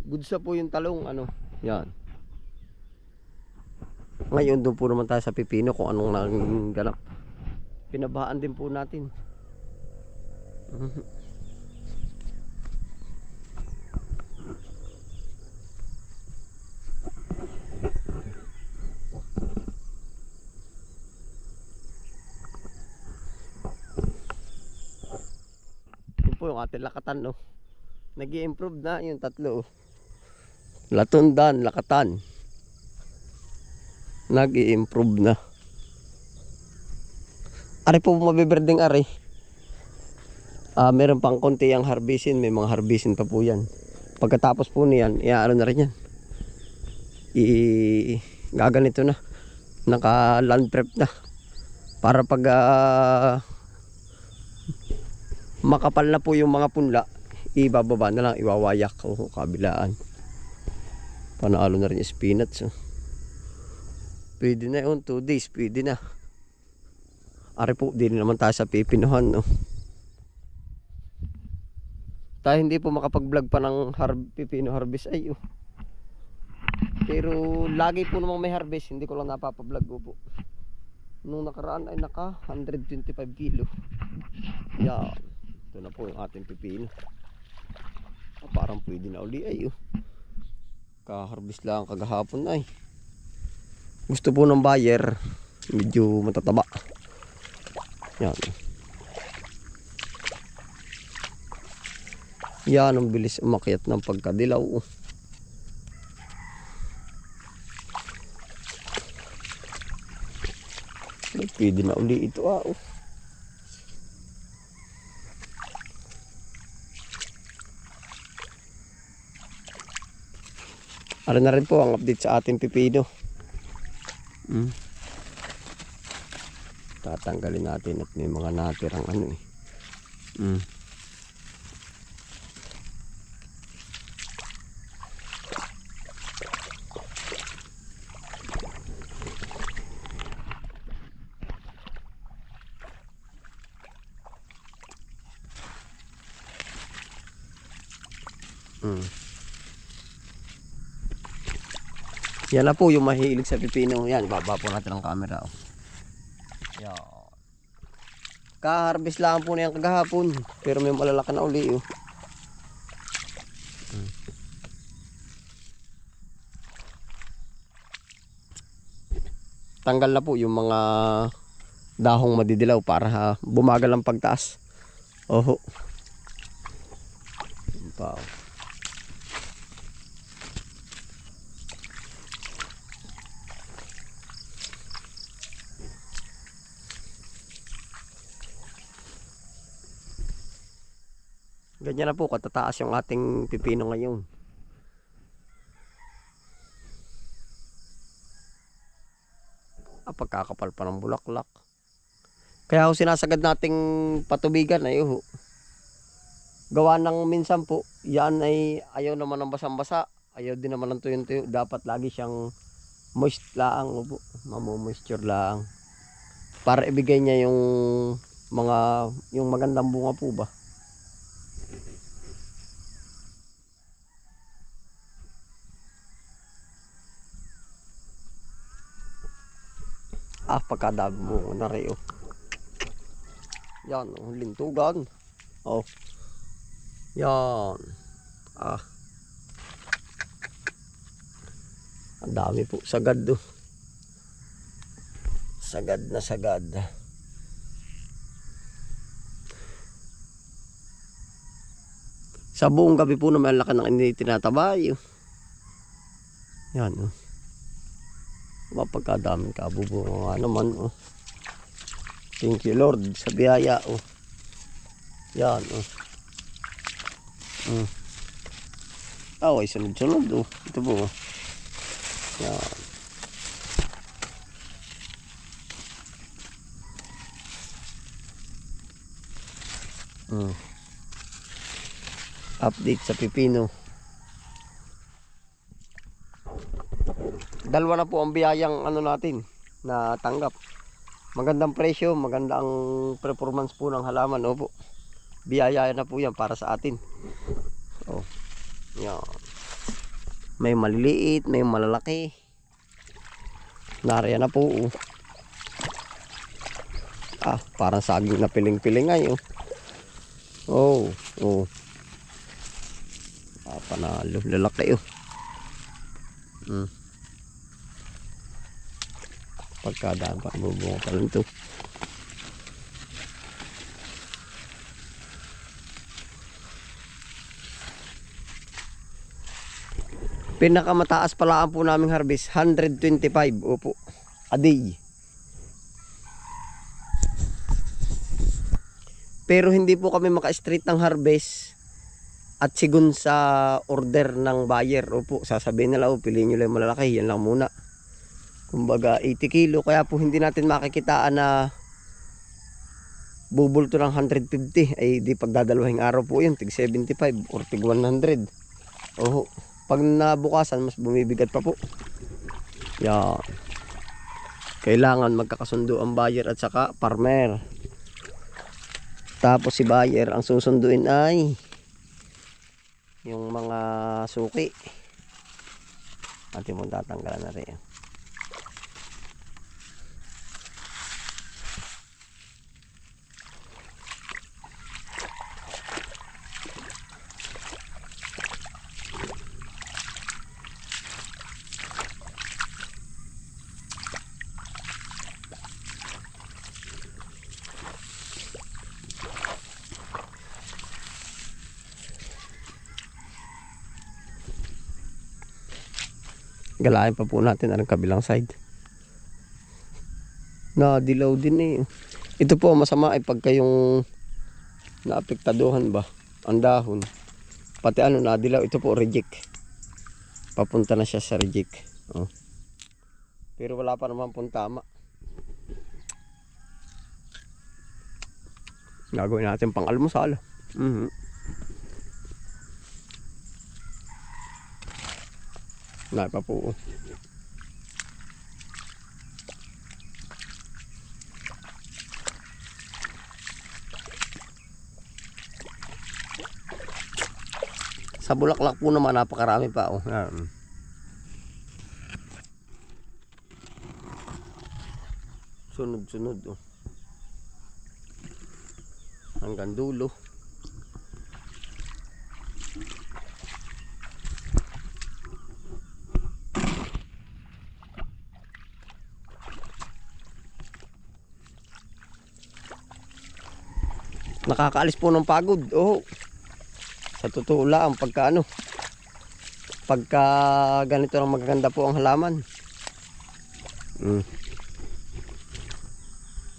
Goods na po yung talong, ano. Yan. Ngayon doon po naman tayo sa pipino kung anong nang ganap. Pinabahaan din po natin. Yun po yung ating lakatan, no. Nag-i-improve na yung tatlo. Latundan, lakatan. Nag-i-improve na. Ari po mabiberding ari. Meron pang konti yung harbisin. May mga harbisin pa po yan. Pagkatapos po niyan, iaano na rin yan. Gaganito na. Naka land prep na. Para pag makapal na po yung mga punla, ibababa na lang, iwawayak o kabilaan. Panalo na rin yung spinach. Pwede na yun, 2 days, pwede na. Ari po, din naman tayo sa pipinuhan, no. Tayo hindi po makapag-vlog pa ng pipino harvest ay pero lagi po namang may harvest, hindi ko lang napapablog po. Nung nakaraan ay naka 125 kilo. Yan. Ito na po yung ating pipino. Parang pwede na uli ay Ka-harvest lang kagahapon ay. Gusto po ng buyer, medyo matataba. Yan. Yan ang bilis umakyat ng pagkadilaw. Pwede na uli ito Ano na rin po ang update sa ating pipino. Tatanggalin natin at may mga natirang ano Yan na po yung mahilig sa pipino. Yan, baba po natin ang camera. Yan. Ka-harvest lang po na yan kagahapon. Pero may malalaki na uli. Tanggal na po yung mga dahong madidilaw para bumagal ang pagtaas. Oho. Wow. Ganyan na po katataas yung ating pipino ngayon. Pagkakapal pa ng bulaklak. Kaya ho sinasagad nating patubigan ay gawa ng minsan po, yan ay ayaw naman ng basang-basa. Ayaw din naman ng tuyong-tuyo. Dapat lagi siyang moist lang. Mamomoisture lang. Para ibigay niya yung magandang bunga po ba. Pagkadami mo na rin Yan, lintugan. Yan. Ang dami po. Sagad Sagad na sagad. Sa buong gabi po naman laki ng hindi tinatabay. Yan Mapagkadaming kabubunga nga naman Thank you Lord sa biyaya Yan ay sunod-sunod Ito po Yan Update sa pipino. Dalawa na po ang biyayang natin na tanggap. Magandang presyo, magandang performance po ng halaman. Opo. Biyaya na po yan para sa atin. Yan. May maliliit, may malalaki. Nariyan na po. Parang saging na piling-piling ngayon. Oh. Panalo, lalaki Pagkadaan pa, bubunga pa lang ito. Pinakamataas pala po naming harvest, 125, opo, a day. Pero hindi po kami maka-straight ng harvest at sigun sa order ng buyer. Opo, sasabihin nila, piliin nyo lang malalaki, yan lang muna. Kumbaga 80 kilo, kaya po hindi natin makikitaan na bubulto ng 150. Ay di pagdadalawang araw po yun, tig 75 or tig 100. Pag nabukasan, mas bumibigat pa po. Yan. Kailangan magkakasundo ang buyer at saka farmer. Tapos si buyer, ang susunduin ay yung mga suki. Atin mong tatanggalan na rin. Galain pa po natin ang kabilang side. Dilaw din eh. Ito po masama ay pagka yung naapektaduhan ba ang dahon. Pati nadilaw, ito po reject. Papunta na siya sa reject. Pero wala pa naman pong tama. Gagawin natin pang almusal. Wala pa po. Sa bulaklak po naman napakarami pa. Sunod-sunod. Hanggang dulo. Nakakaalis po ng pagod. Sa totoo lang, pagka ganito lang magaganda po ang halaman.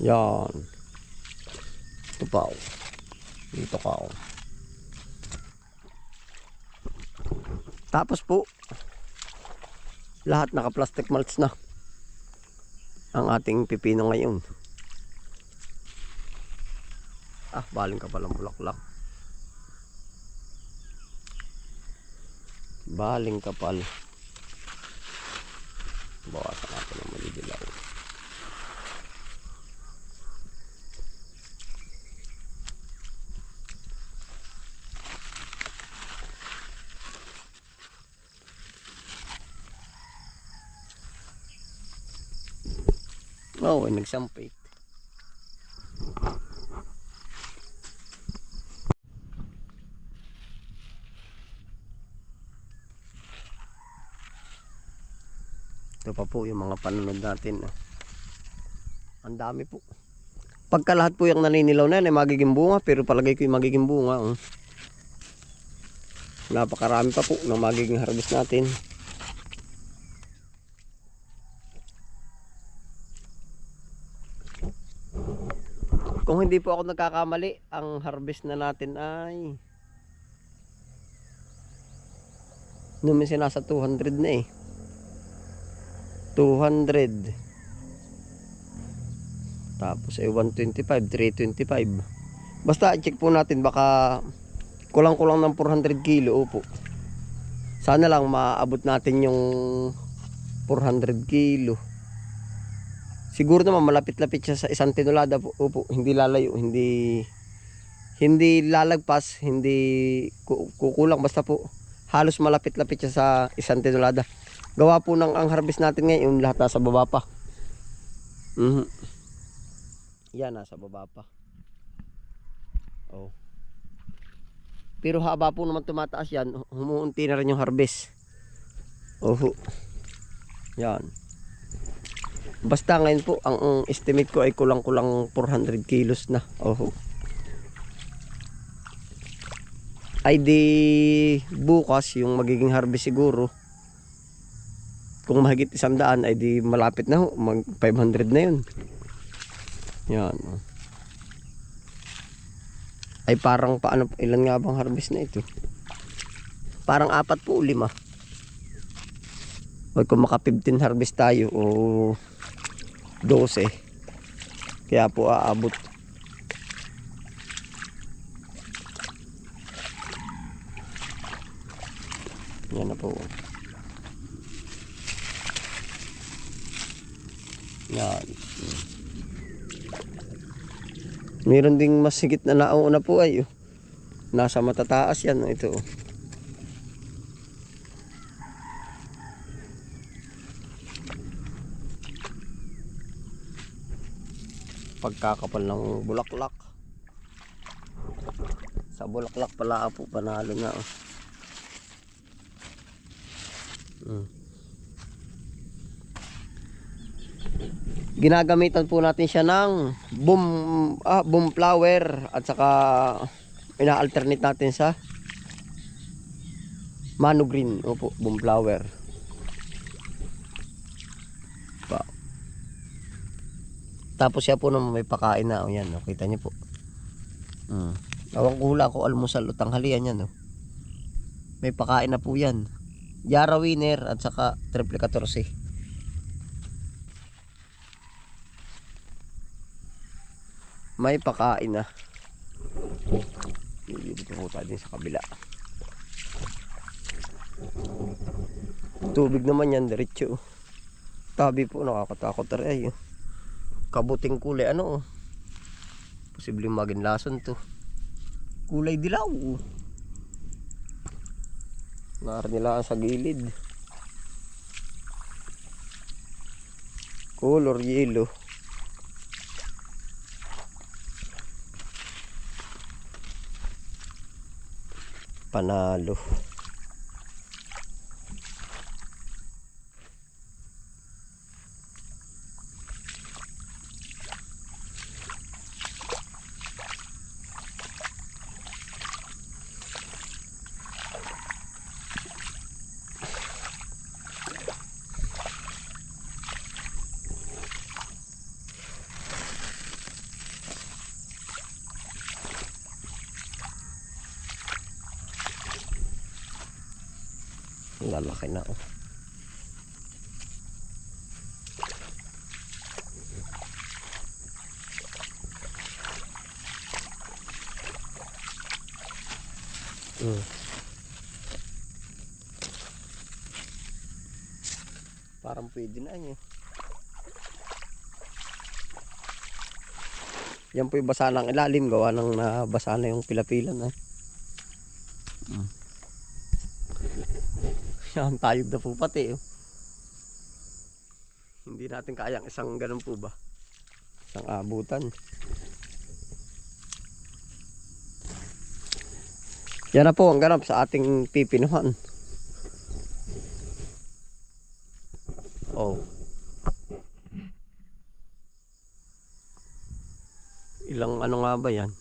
Yan. Ito pa. Dito ka. Tapos po, lahat naka plastic mulch na ang ating pipino ngayon. Baling ka palang bulaklak. Baling kapal. Bawasan natin ang malidilaw. Nagsampit. Ito pa po yung mga panunod natin. Ang dami po. Pagka lahat po yung naninilaw na yan ay magiging bunga, pero palagay ko yung magiging bunga. Napakarami pa po ng magiging harvest natin. Kung hindi po ako nagkakamali, ang harvest na natin ay minsan nasa 200 na eh. 200. Tapos ay 125, 325. Basta check po natin, baka kulang-kulang ng 400 kilo. Opo. Sana lang maabot natin yung 400 kilo. Siguro naman malapit-lapit siya sa isang tinulada po. Opo, hindi lalayo, hindi lalagpas, hindi kukulang, basta po halos malapit-lapit siya sa 1 tonelada. Gawa po ng ang harvest natin ngayon, lahat nasa baba pa. Yan, nasa baba pa. Oh. Pero haba po naman tumataas yan, humuunti na rin yung harvest. Oh. Yan. Basta ngayon po, ang estimate ko ay kulang-kulang 400 kilos na. Oh. Ay di bukas yung magiging harvest siguro. Kung mahigit 100 ay di malapit na ho, mag 500 na yun. Yan. Ay parang paano, ilan nga bang harvest na ito? Parang 4 po, 5. Huwag kung maka 15 harvest tayo o 12. Kaya po aabot. Yan na po. Yan. Meron ding mas higit na nauna po ay. Nasa matataas yan. Ito. Pagkakapal ng bulaklak. Sa bulaklak pala po panalo na. Ginagamitan po natin siya ng boom flower at saka ina-alternate natin sa Mano Green. Opo, boom flower. Tapos siya po naman may pakain na. O yan, o, kita niyo po. Awang hula ko almusal o tanghalian yan. O. May pakain na po yan. Yara Winner at saka Triple 14. May pakain na. Dito po tayo din sa kabila. Tubig naman yan, diretso. Tabi po, nakakatakot na rin. Kabuting kulay, ano? Posibleng maging lason to. Kulay dilaw. Narnilaan sa gilid. Color yellow. Panalo. Lalaki na, oh. Parang pwede na yun. Yan po yung basa ng ilalim, gawa ng nabasa na yung pila-pila na. Yan, tayog na po pati. Oh. Hindi natin kayang isang ganun po ba? Isang abutan. Yan na po ang ganap sa ating pipinuhan. Oh. Ilang ano nga ba yan?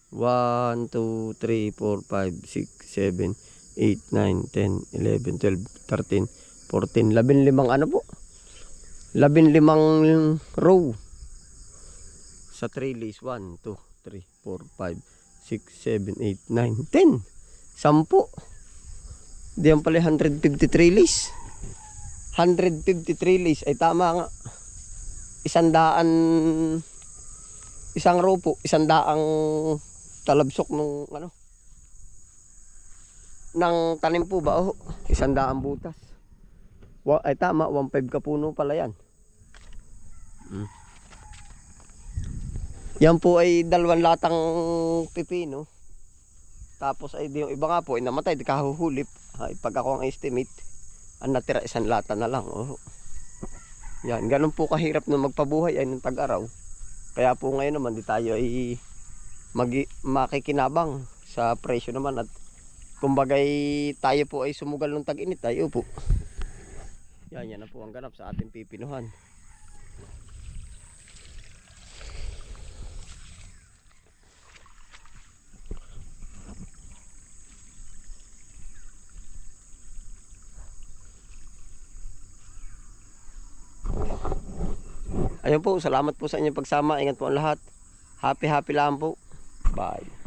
1, 2, 3, 4, 5, 6, 7, 8, 9, 10, 11, 12, 13, 14, 15 ano po? 15 row. Sa trellis, 1, 2, 3, 4, 5, 6, 7, 8, 9, 10. 10. Diyan pala 150 trellis. 150 trellis ay tama nga. 100 isang row po, 100 talabsok nung ano ng tanim po ba? Oh, 100 butas. Ay tama, 1.5 kapuno pala yan. Yan po ay 2 latang pipino. Tapos ay di yung iba nga po ay namatay, di kahuhulip. Ay, pag ako ang estimate, ang natira isang lata na lang. Oh. Yan, ganun po kahirap na magpabuhay ay ng tag-araw. Kaya po ngayon naman di tayo ay makikinabang sa presyo naman at kumbagay tayo po ay sumugal ng tag-init tayo po. Yan na po ang ganap sa ating pipinuhan. Ayun po, salamat po sa inyong pagsama. Ingat po ang lahat. Happy lang po. Bye.